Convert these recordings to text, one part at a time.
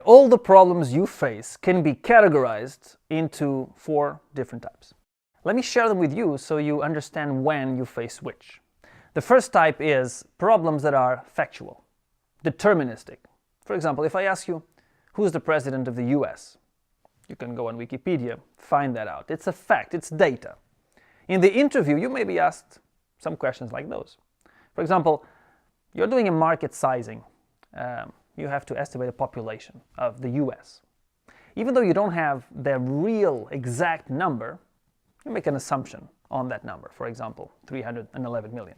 All the problems you face can be categorized into 4 different types. Let me share them with you so you understand when you face which. The first type is problems that are factual, deterministic. For example, if I ask you, who's the president of the US? You can go on Wikipedia, find that out. It's a fact, it's data. In the interview, you may be asked some questions like those. For example, you're doing a market sizing. You have to estimate a population of the US. Even though you don't have the real exact number, you make an assumption on that number, for example, 311 million.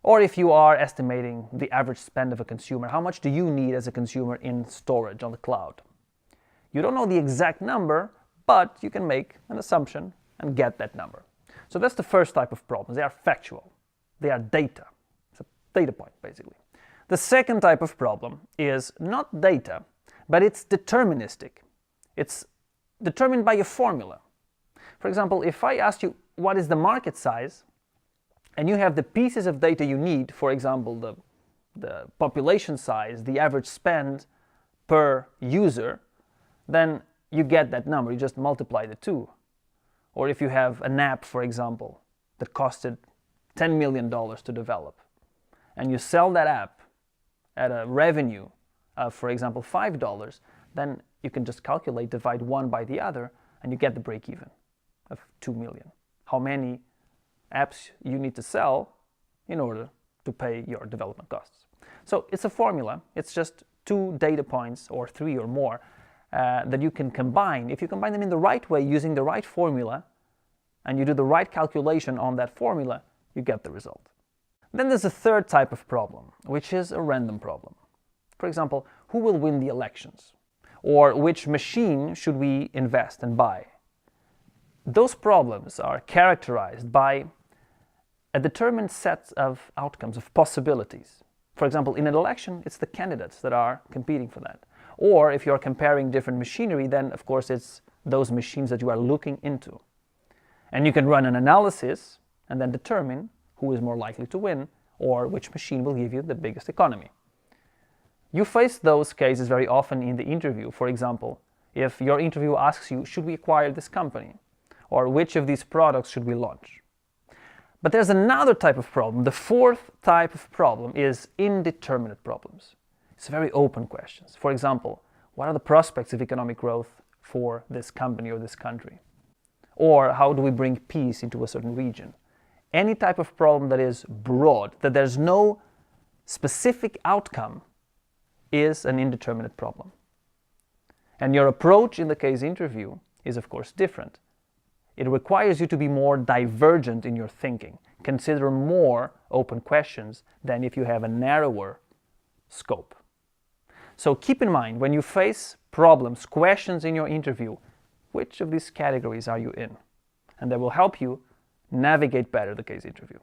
Or if you are estimating the average spend of a consumer, how much do you need as a consumer in storage on the cloud? You don't know the exact number, but you can make an assumption and get that number. So that's the first type of problems. They are factual. They are data. It's a data point, basically. The second type of problem is not data, but it's deterministic. It's determined by a formula. For example, if I ask you what is the market size, and you have the pieces of data you need, for example, the population size, the average spend per user, then you get that number. You just multiply the two. Or if you have an app, for example, that costed $10 million to develop, and you sell that app at a revenue of, for example, $5, then you can just calculate, divide one by the other, and you get the break-even of 2 million. How many apps you need to sell in order to pay your development costs. So it's a formula. It's just 2 data points, or 3 or more, that you can combine. If you combine them in the right way, using the right formula, and you do the right calculation on that formula, you get the result. Then there's a third type of problem, which is a random problem. For example, who will win the elections? Or which machine should we invest and buy? Those problems are characterized by a determined set of outcomes, of possibilities. For example, in an election, it's the candidates that are competing for that. Or if you're comparing different machinery, then of course it's those machines that you are looking into. And you can run an analysis and then determine who is more likely to win, or which machine will give you the biggest economy. You face those cases very often in the interview. For example, if your interview asks you, should we acquire this company? Or which of these products should we launch? But there's another type of problem. The fourth type of problem is indeterminate problems. It's very open questions. For example, what are the prospects of economic growth for this company or this country? Or how do we bring peace into a certain region? Any type of problem that is broad, that there's no specific outcome, is an indeterminate problem. And your approach in the case interview is of course different. It requires you to be more divergent in your thinking, consider more open questions than if you have a narrower scope. So keep in mind, when you face problems, questions in your interview, which of these categories are you in? And that will help you navigate better the case interview.